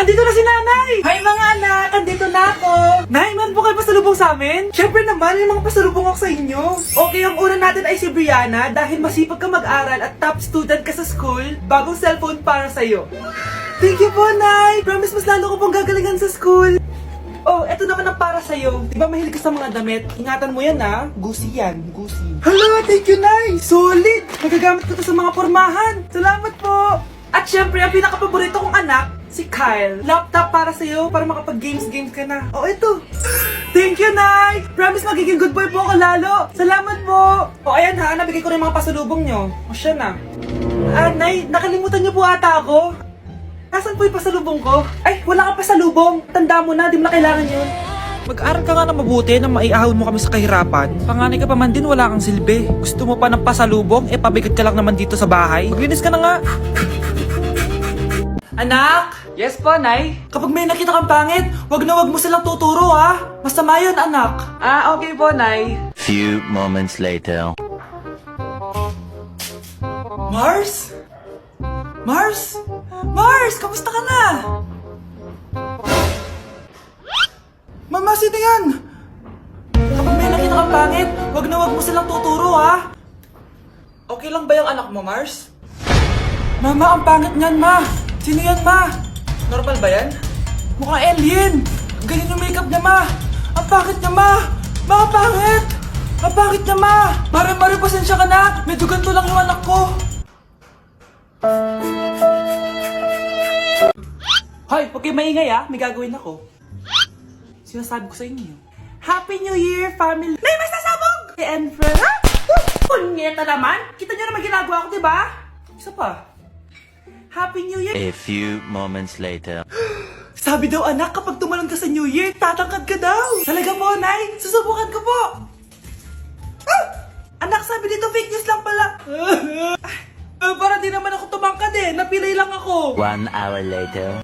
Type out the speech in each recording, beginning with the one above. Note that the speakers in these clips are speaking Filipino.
andito na si nanay! Hi mga anak! Andito na ako! Nay, meron po kayo pasalubong sa amin? Siyempre naman, may mga pasalubong ako sa inyo. Okay, ang una natin ay si Brianna dahil masipag ka mag-aral at top student ka sa school. Bagong cellphone para sa'yo. Thank you po, Nay! Promise mas lalo ko pong gagalingan sa school. Oh, eto naman ang para sa'yo. Di ba mahilig ka sa mga damit? Ingatan mo yan, ha? Gucci yan. Gucci. Hala, thank you, Nay! Solid! Magagamit ko to sa mga pormahan. Salamat po! At syempre, ang pinaka-paborito kong anak, si Kyle. Laptop para sa'yo, para makapag-games-games ka na. Oh, ito! Thank you, Nay! Promise magiging good boy po ako lalo. Salamat po! O, ayan ha, nabigay ko na yung mga pasalubong nyo. O, siya na. Nay, nakalimutan niyo po ata ako. Nasaan po yung pasalubong ko? Ay, wala kang pasalubong. Tanda mo na, di mo na kailangan yun. Mag-aral ka nga na mabuti na maiahon mo kami sa kahirapan. Panganay ka pa man din, wala kang silbi. Gusto mo pa ng pasalubong? Pabigat ka lang naman dito sa bahay. Maglinis ka na nga. Anak! Yes po, Nay? Kapag may nakita kang pangit, wag na wag mo silang tuturo, ha? Masama yun, anak. Okay po, Nay. Few moments later. Mars? Mars? Mars, kamusta ka na? Mama, sino yan? Kapag may nakita kang pangit, wag na wag mo silang tuturo, ha? Okay lang ba yung anak mo, Mars? Mama, ang pangit niyan, Ma. Sino yan, Ma? Normal ba yan? Mukhang alien. Ang galing yung makeup niya, Ma. Ang pangit niya, Ma. Ma, ang pangit. Ang pangit niya, Ma. Mare, pasensya ka na. Medyo ganito lang yung anak ko. Hoy, huwag kayo maingay, ha. May gagawin ako. Sinasabi ko sa inyo. Happy New Year, family! Nay, mas nasabog! And friend, ha? Punyeta naman! Kita niyo naman ginagawa ko, diba? Isa pa. Happy New Year! A few moments later. Sabi daw, anak, kapag tumalon ka sa New Year, tatangkad ka daw! Talaga po, Nay! Susubukan ko po! Anak, sabi dito, fake news lang pala! Para di naman ako tumangkad eh! Napilay lang ako! 1 hour later.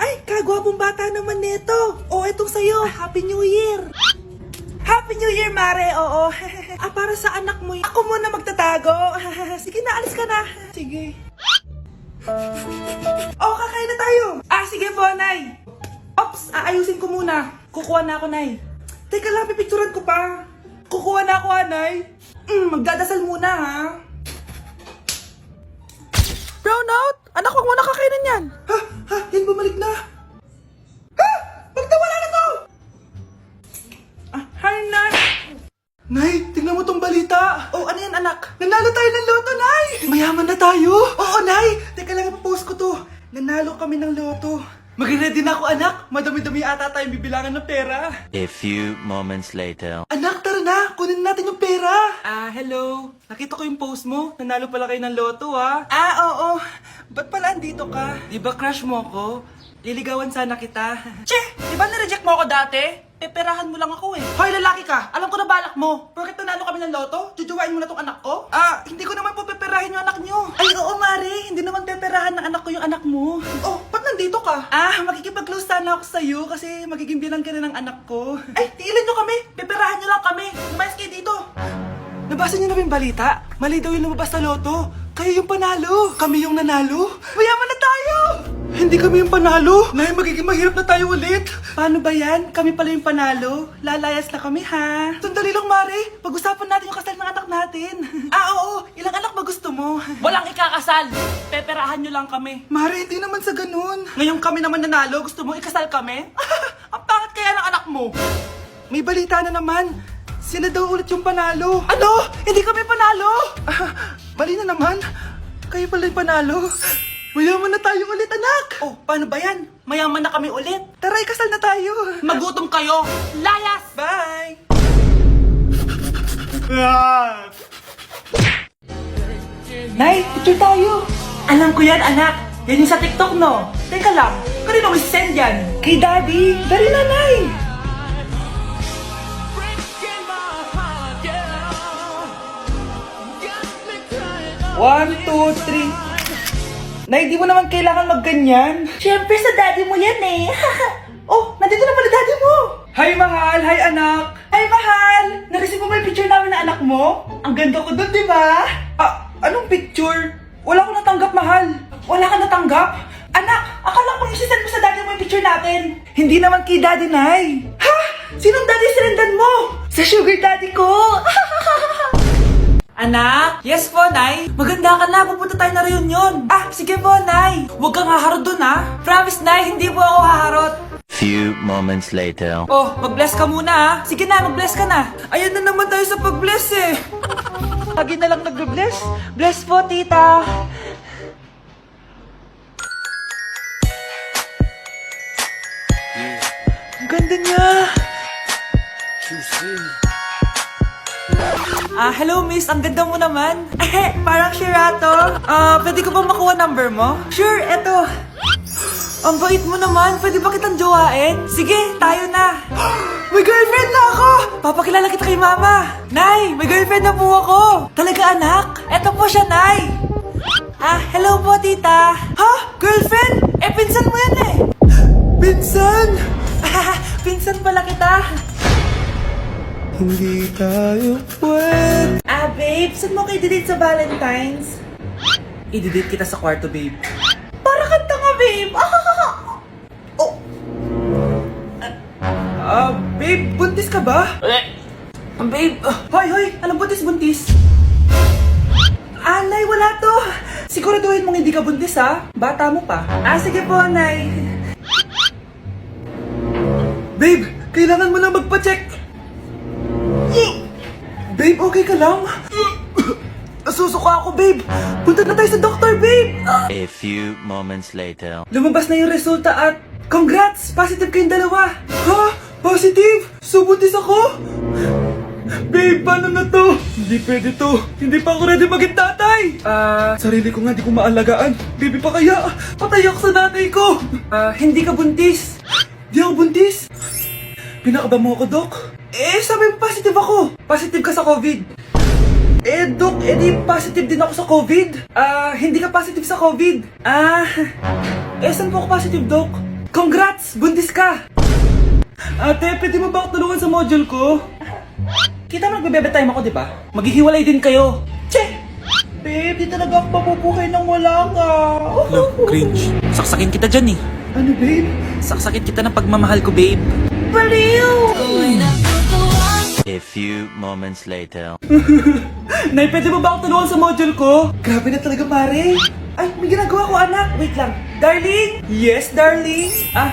Ay, kagwapong bata naman nito. Oh, itong sa'yo. Happy New Year. Happy New Year, Mare. Oo. Para sa anak mo. Ako muna magtatago. Sige na, alis ka na. Sige. Oh, kakain na tayo. Sige po, Nay. Ops, aayusin ko muna. Kukuha na ako, Nay. Teka lang, pipicturan ko pa. Kukuha na ako, Nay. Magdadasal muna, ha. Brownout! Anak, huwag mo na kakainin yan! Yan bumalik na! Bakit nawala na to? Hi, Nay! Nay, tingnan mo tong balita! Oh, ano yan, anak? Nanalo tayo ng loto, Nay! Mayaman na tayo! Oo, Nay! Teka lang, ipapost ko to. Nanalo kami ng loto. Mag-ready na ako, anak! Madami-dami ata tayong bibilangan ng pera. A few moments later. Anak, tara na! Kunin natin yung pera! Hello. Nakita ko yung post mo. Nanalo pala kayo ng loto, ha? Oo. Ba't pala andito ka? Di ba crush mo ako? Liligawan sana kita. Che! Di ba na-reject mo ako dati? Peperahan mo lang ako eh. Hoy, lalaki ka! Alam ko na balak mo. Porket nanalo kami ng loto, jujuwain mo na tong anak ko? Hindi ko naman po peperahin yung anak nyo. Ay, oo, Mari. Hindi naman peperahan ng anak ko yung anak mo. Oh, ba't nandito ka? Makikipag-close sana ako sa'yo kasi magiging bilang ka na ng anak ko. Ay, tiilan nyo kami. Peperahan nyo lang kami. Lumayas kayo dito. Nabasa niyo na ba yung balita? Mali daw yung lumabas sa loto. Kayo yung panalo. Kami yung nanalo. Mayaman na tayo! Hindi kami yung panalo. Nay, magiging mahirap na tayo ulit. Paano ba yan? Kami pala yung panalo. Lalayas na kami, ha? Sandali lang, Mare. Pag-usapan natin yung kasal ng anak natin. Oo. Ilang anak ba gusto mo? Walang ikakasal. Peperahan nyo lang kami. Mare, hindi naman sa ganun. Ngayon kami naman nanalo. Gusto mo ikasal kami? Ang pangit kaya ng anak mo. May balita na naman. Sila daw ulit yung panalo. Ano? Hindi kami panalo! Mali na naman. Kayo pala yung panalo. Mayaman na tayo ulit, anak! Oh, paano ba yan? Mayaman na kami ulit. Tara, ikasal na tayo. Magutom kayo. Layas! Bye! Nay, picture tayo. Alam ko yan, anak. Yan yung sa TikTok, no? Teka lang, kanino mo send yan? Kay Daddy. Dali na, Nay. 1, 2, 3. Nay, di mo naman kailangan magganyan. Siyempre, sa daddy mo yan eh. Oh, nandito na pala daddy mo. Hi, mahal. Hi, anak. Hi, mahal. Nareceive mo ba yung picture namin na anak mo? Ang ganda ko dun, di ba? Anong picture? Wala ko natanggap, mahal. Wala ka natanggap? Anak, akala ko yung sisend mo sa daddy sugar natin? Hindi naman kay Daddy Nay. Ha? Sinong daddy silendan mo? Sa sugar daddy ko. Anak? Yes po, Nay. Maganda ka na. Pupunta tayo na reunion. Ah, sige po, Nay. Huwag kang haharot dun, ha? Promise, Nay. Hindi po ako haharot. Few moments later. Oh, mag-bless ka muna, ha? Sige na, mag-bless ka na. Ayan na naman tayo sa pag-bless, eh. Lagi na lang nag-bless. Bless po, tita. Ang ganda niya. Hello miss, ang ganda mo naman. Parang Shirato. Pwede ko ba makuha number mo? Sure, eto. Ang bait mo naman, pwede ba kitang jowain? Sige, tayo na. May girlfriend na ako! Papakilala kita kay mama. Nay, may girlfriend na po ako. Talaga anak? Eto po siya, Nay. Hello po tita. Ha? Girlfriend? Pinsan mo yan eh. Pinsan? Pinsan pala kita. Hindi tayo pwede. Babe, saan mo kayo didate sa Valentine's? I-didate kita sa kwarto, babe. Para kang tanga, babe. Oh. Babe, buntis ka ba? Babe, hoy, anong buntis? Nay, wala to. Siguraduhin mong hindi ka buntis, ha? Bata mo pa. Sige po, Nay. Babe, kailangan mo na magpa-check. Babe, okay ka lang? Nasusuka ako, babe. Punta na tayo sa doktor, babe. A few moments later. Lumabas na yung resulta at congrats! Positive kayong dalawa. Ha? Positive? So, buntis ako? Babe, paano na to? Hindi pwede to. Hindi pa ako ready maging tatay. Sarili ko nga di ko maalagaan. Baby pa kaya? Patay ako sa nanay ko. Hindi ka buntis. Di ako buntis. Pinakaba mo ako, Dok? Sabi mo positive ako. Positive ka sa COVID. Dok, di positive din ako sa COVID. Hindi ka positive sa COVID. Saan po ako positive, Dok? Congrats! Buntis ka! Ate, pwede mo ba ako tulungan sa module ko? Kita mo nagbe-bebe time ako, di ba? Maghihiwalay din kayo. Che! Babe, di talaga ako mapupuhay nang wala ka. Cringe. Saksakin kita dyan eh. Ano, babe? Saksakin kita ng pagmamahal ko, babe. Baliw! A few moments later. Nay, pwede mo ba ako tulungan sa module ko? Grabe na talaga, pare. Ay, may ginagawa ko, anak. Wait lang. Darling? Yes, darling?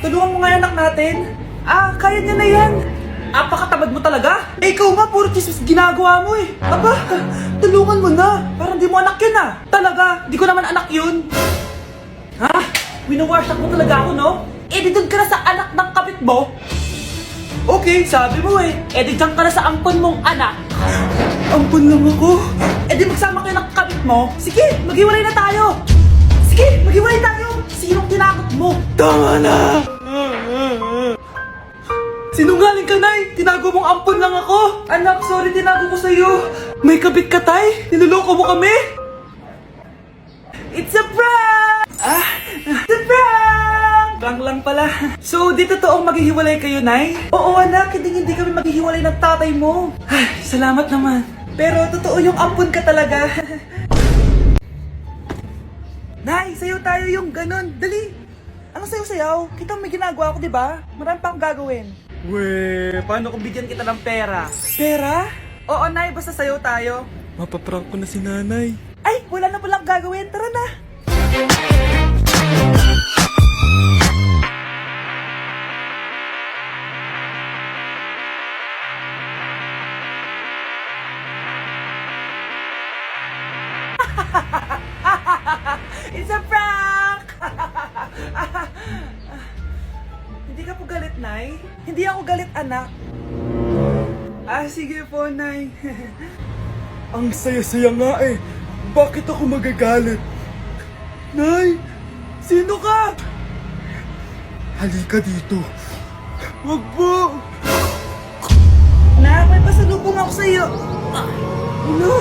Tulungan mo nga yung anak natin. Kaya niya na yan. Apakatamad mo talaga. Ikaw nga, puro chismis ginagawa mo eh. Aba, tulungan mo na. Parang di mo anak yun Talaga, di ko naman anak yun. Winawash mo talaga ako, no? Di doon ka na sa anak ng kapit mo. Okay, sabi mo eh. Di dyan ka na sa ampon mong anak. Ampon lang ako? Di magsama kayo ng kapit mo. Sige, maghiwalay na tayo. Sige, maghiwalay tayo. Sinong tinakot mo? Tama na! Sinungaling ka, Nay! Tinago mong ampon lang ako! Anak, sorry, tinago ko sa'yo! May kabit ka, Tay? Niloloko mo kami? It's a prank! It's a prank! Prank lang pala. So, di totoong maghihiwalay kayo, Nay? Oo, anak, hindi kami maghihiwalay ng tatay mo. Ay, salamat naman. Pero totoo yung ampon ka talaga. Nay, sayo tayo yung ganon. Dali! Ano sayo-sayaw? Kita may ginagawa ko, di ba? Marami pa akong gagawin. Weh, paano kung bigyan kita ng pera? Pera? Oo, Nay, basta sayo tayo. Mapaprank ko na si nanay. Ay, wala na palang gagawin. Tara na. It's a prank! Hindi ka po galit, Nay? Hindi ako galit, anak. Sige po, Nay. Ang saya-saya nga eh. Bakit ako magagalit? Nay! Sino ka? Halika dito. Wag po! Nak, may pasalubong ako sa'yo. Ano?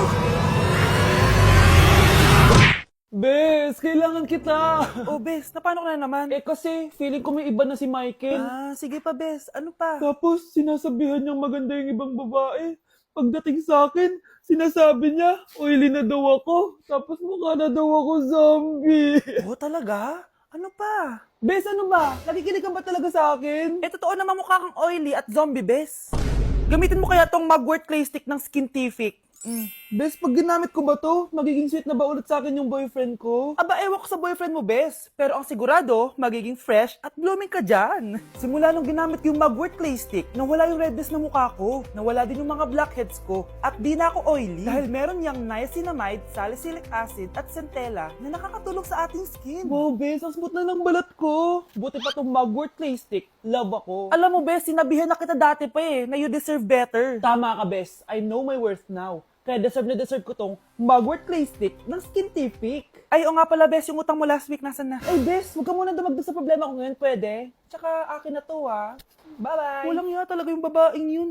Bes, kailangan kita! Bes, paano ka na naman? Kasi feeling ko may iba na si Michael. Sige pa, Bes. Ano pa? Tapos sinasabihan niyang maganda yung ibang babae. Pagdating sa akin, sinasabi niya, oily na daw ako. Tapos mukha na daw ako zombie. Talaga? Ano pa? Bes, ano ba? Nakikinig ka ba talaga sa akin? Totoo naman mukha kang oily at zombie, bes. Gamitin mo kaya tong Mugwort Clay Stick ng Skintific. Bes, pag ginamit ko ba to, magiging sweet na ba ulit sa akin yung boyfriend ko? Aba, ewan ko sa boyfriend mo, bes. Pero ang sigurado, magiging fresh at blooming ka dyan. Simula nung ginamit ko yung Mugwort Clay Stick, nawala yung redness na mukha ko. Nawala din yung mga blackheads ko. At di na ako oily. Dahil meron niyang niacinamide, salicylic acid, at centella na nakakatulong sa ating skin. Wow, bes, ang smooth na ng balat ko. Buti pa tong Mugwort Clay Stick. Love ako. Alam mo, bes, sinabihan na kita dati pa na you deserve better. Tama ka, bes. I know my worth now. Kaya deserve na deserve ko tong Mugwort Clay Stick ng Skintific. Ay, o nga pala, bes, yung utang mo last week, nasan na? Ay, bes, huwag ka muna dumagdag sa problema ko ngayon, pwede? Tsaka akin na to, ha? Bye-bye! Walang iya talaga yung babaeng yun.